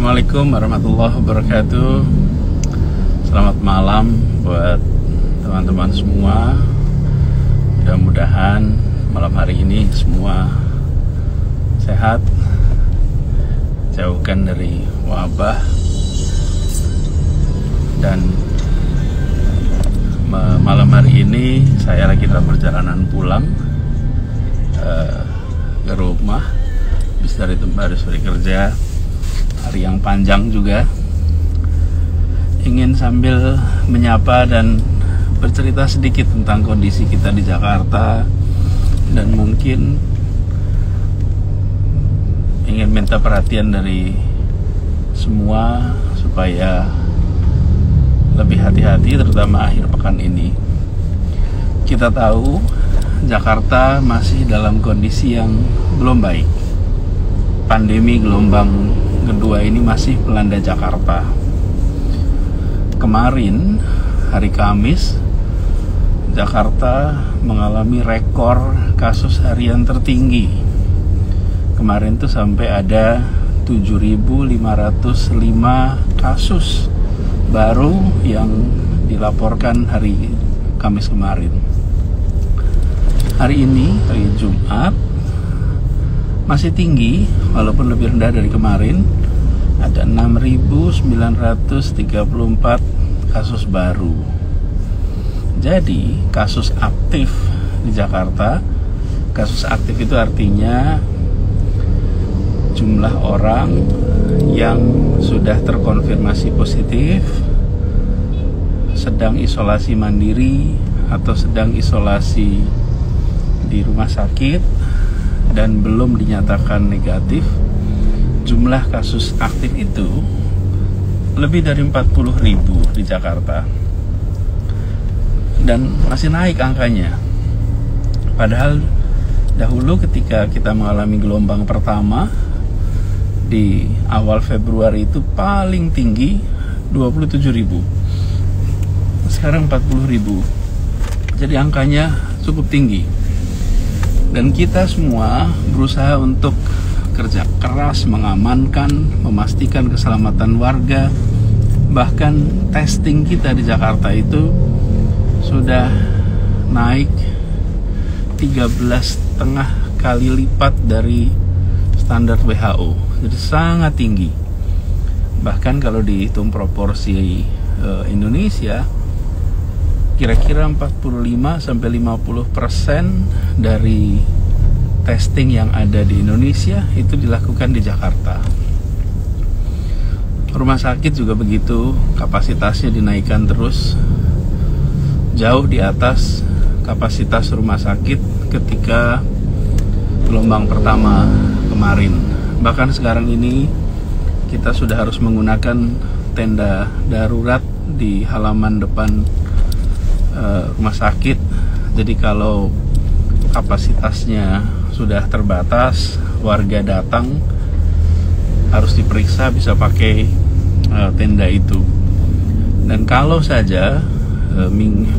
Assalamualaikum warahmatullahi wabarakatuh. Selamat malam buat teman-teman semua. Mudah-mudahan malam hari ini semua sehat, jauhkan dari wabah. Dan malam hari ini saya lagi dalam perjalanan pulang ke rumah. Habis dari tempat kerja, hari yang panjang juga, ingin sambil menyapa dan bercerita sedikit tentang kondisi kita di Jakarta, dan mungkin ingin minta perhatian dari semua supaya lebih hati-hati, terutama akhir pekan ini. Kita tahu Jakarta masih dalam kondisi yang belum baik. Pandemi gelombang kedua ini masih melanda Jakarta. Kemarin hari Kamis, Jakarta mengalami rekor kasus harian tertinggi. Kemarin tuh sampai ada 7.505 kasus baru yang dilaporkan hari Kamis kemarin. Hari ini, hari Jumat, masih tinggi walaupun lebih rendah dari kemarin. Ada 6.934 kasus baru. Jadi kasus aktif di Jakarta, kasus aktif itu artinya jumlah orang yang sudah terkonfirmasi positif, sedang isolasi mandiri atau sedang isolasi di rumah sakit dan belum dinyatakan negatif. Jumlah kasus aktif itu lebih dari 40.000 di Jakarta, dan masih naik angkanya. Padahal dahulu ketika kita mengalami gelombang pertama di awal Februari itu paling tinggi 27.000, sekarang 40.000. Jadi angkanya cukup tinggi. Dan kita semua berusaha untuk kerja keras mengamankan, memastikan keselamatan warga. Bahkan testing kita di Jakarta itu sudah naik 13,5 kali lipat dari standar WHO. Jadi sangat tinggi. Bahkan kalau dihitung proporsi Indonesia, kira-kira 45-50% dari testing yang ada di Indonesia itu dilakukan di Jakarta. Rumah sakit juga begitu, kapasitasnya dinaikkan terus, jauh di atas kapasitas rumah sakit ketika gelombang pertama kemarin. Bahkan sekarang ini kita sudah harus menggunakan tenda darurat di halaman depan rumah sakit. Jadi kalau kapasitasnya sudah terbatas, warga datang harus diperiksa bisa pakai tenda itu. Dan kalau saja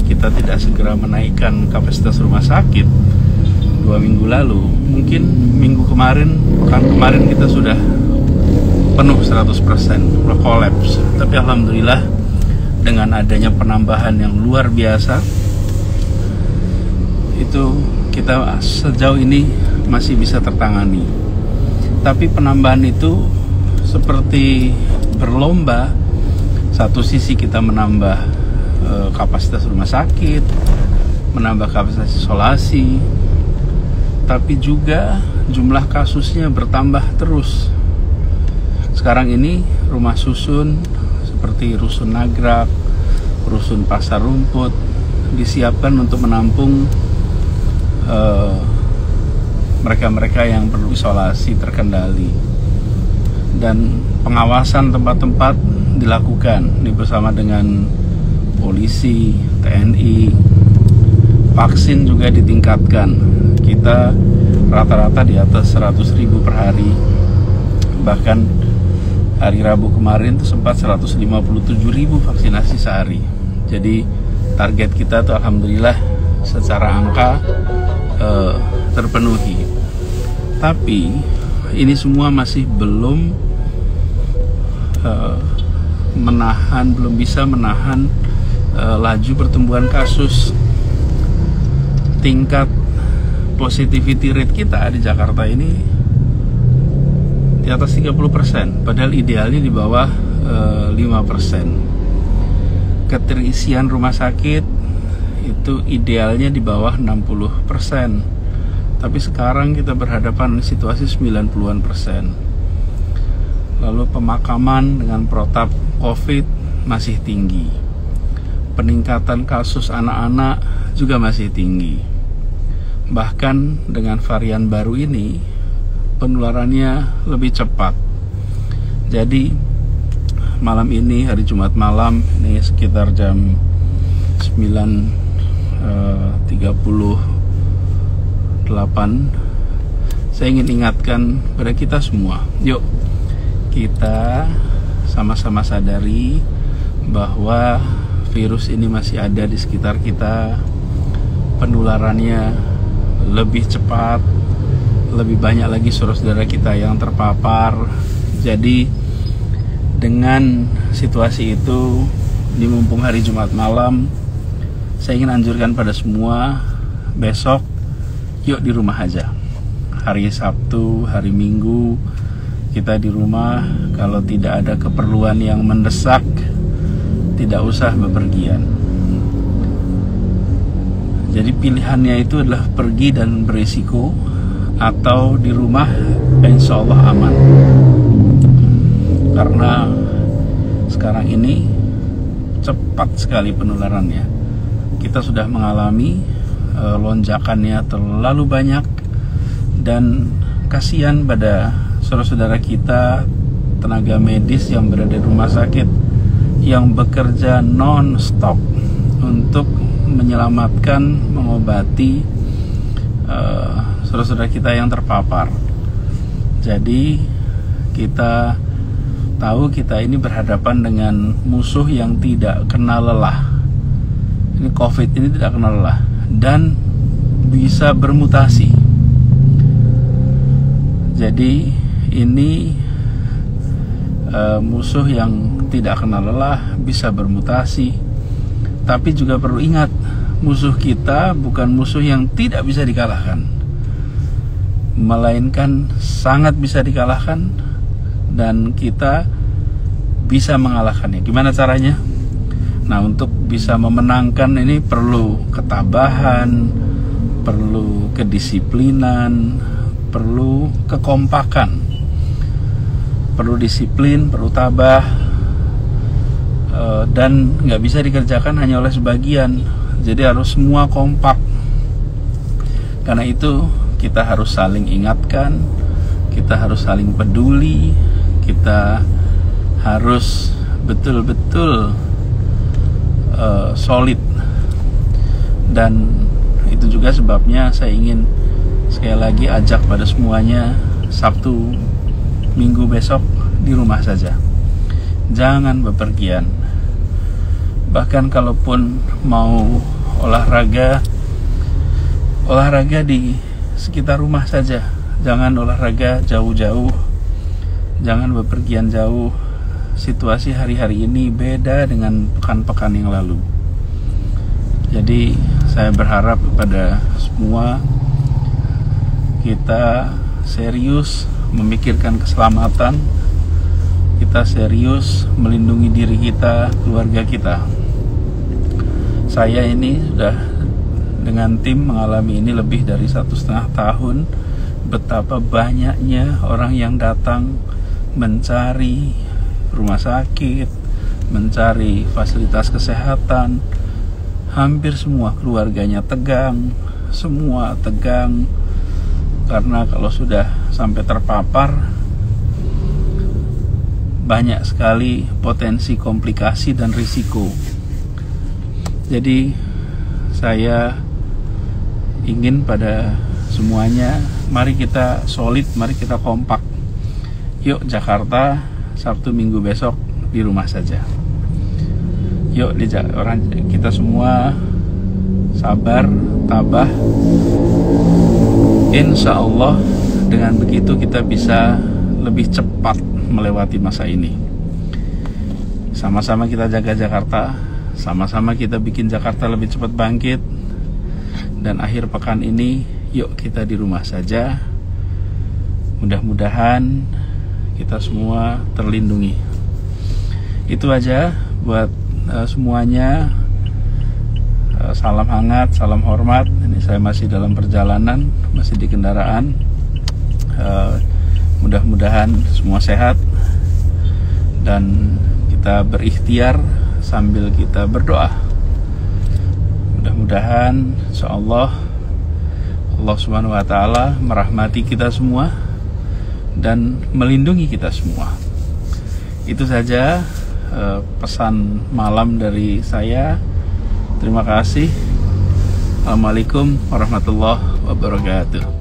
kita tidak segera menaikkan kapasitas rumah sakit 2 minggu lalu, mungkin minggu kemarin, pekan kemarin kita sudah penuh 100%, udah kolaps. Tapi alhamdulillah dengan adanya penambahan yang luar biasa, itu kita sejauh ini masih bisa tertangani. Tapi penambahan itu seperti berlomba. Satu sisi kita menambah kapasitas rumah sakit, menambah kapasitas isolasi, tapi juga jumlah kasusnya bertambah terus. Sekarang ini rumah susun seperti Rusun Nagrak, Rusun Pasar Rumput disiapkan untuk menampung mereka-mereka yang perlu isolasi terkendali. Dan pengawasan tempat-tempat dilakukan bersama dengan polisi, TNI. Vaksin juga ditingkatkan. Kita rata-rata di atas 100.000 per hari. Bahkan hari Rabu kemarin itu sempat 157.000 vaksinasi sehari. Jadi target kita tuh alhamdulillah secara angka terpenuhi. Tapi ini semua masih belum belum bisa menahan laju pertumbuhan kasus. Tingkat positivity rate kita di Jakarta ini di atas 30%, padahal idealnya di bawah 5%. Keterisian rumah sakit itu idealnya di bawah 60%. Tapi sekarang kita berhadapan situasi 90-an%. Lalu pemakaman dengan protap COVID masih tinggi. Peningkatan kasus anak-anak juga masih tinggi. Bahkan dengan varian baru ini penularannya lebih cepat. Jadi malam ini, hari Jumat malam, ini sekitar jam 9.38, saya ingin ingatkan pada kita semua, yuk kita sama-sama sadari bahwa virus ini masih ada di sekitar kita. Penularannya lebih cepat, lebih banyak lagi saudara-saudara kita yang terpapar. Jadi dengan situasi itu, di mumpung hari Jumat malam, saya ingin anjurkan pada semua, besok yuk di rumah aja. Hari Sabtu, hari Minggu kita di rumah. Kalau tidak ada keperluan yang mendesak, tidak usah bepergian. Jadi pilihannya itu adalah pergi dan berisiko, atau di rumah insya Allah aman. Karena sekarang ini cepat sekali penularannya. Kita sudah mengalami lonjakannya terlalu banyak, dan kasihan pada saudara-saudara kita tenaga medis yang berada di rumah sakit yang bekerja non-stop untuk menyelamatkan, mengobati saudara-saudara kita yang terpapar. Jadi kita tahu kita ini berhadapan dengan musuh yang tidak kenal lelah. Ini COVID ini tidak kenal lelah dan bisa bermutasi. Jadi ini musuh yang tidak kenal lelah, bisa bermutasi. Tapi juga perlu ingat, musuh kita bukan musuh yang tidak bisa dikalahkan, melainkan sangat bisa dikalahkan, dan kita bisa mengalahkannya. Gimana caranya? Nah, untuk bisa memenangkan ini perlu ketabahan, perlu kedisiplinan, perlu kekompakan, perlu disiplin, perlu tabah, dan nggak bisa dikerjakan hanya oleh sebagian. Jadi harus semua kompak. Karena itu kita harus saling ingatkan, kita harus saling peduli, kita harus betul-betul solid. Dan itu juga sebabnya saya ingin sekali lagi ajak pada semuanya, Sabtu Minggu besok di rumah saja, jangan bepergian. Bahkan kalaupun mau olahraga di sekitar rumah saja, jangan olahraga jauh-jauh, jangan bepergian jauh. Situasi hari-hari ini beda dengan pekan-pekan yang lalu. Jadi saya berharap kepada semua, kita serius memikirkan keselamatan, kita serius melindungi diri kita, keluarga kita. Saya ini sudah dengan tim mengalami ini lebih dari 1,5 tahun. Betapa banyaknya orang yang datang mencari rumah sakit, mencari fasilitas kesehatan. Hampir semua keluarganya tegang, semua tegang, karena kalau sudah sampai terpapar, banyak sekali potensi komplikasi dan risiko. Jadi saya ingin pada semuanya, mari kita solid, mari kita kompak. Yuk Jakarta, Sabtu Minggu besok di rumah saja. Yuk orang kita semua sabar, tabah. Insya Allah dengan begitu kita bisa lebih cepat melewati masa ini. Sama-sama kita jaga Jakarta, sama-sama kita bikin Jakarta lebih cepat bangkit. Dan akhir pekan ini, yuk kita di rumah saja. Mudah-mudahan kita semua terlindungi. Itu aja buat semuanya. Salam hangat, salam hormat. Ini saya masih dalam perjalanan, masih di kendaraan. Mudah-mudahan semua sehat dan kita berikhtiar sambil kita berdoa. Mudah-mudahan insyaallah Allah Subhanahu wa taala merahmati kita semua dan melindungi kita semua. Itu saja pesan malam dari saya. Terima kasih. Assalamualaikum warahmatullahi wabarakatuh.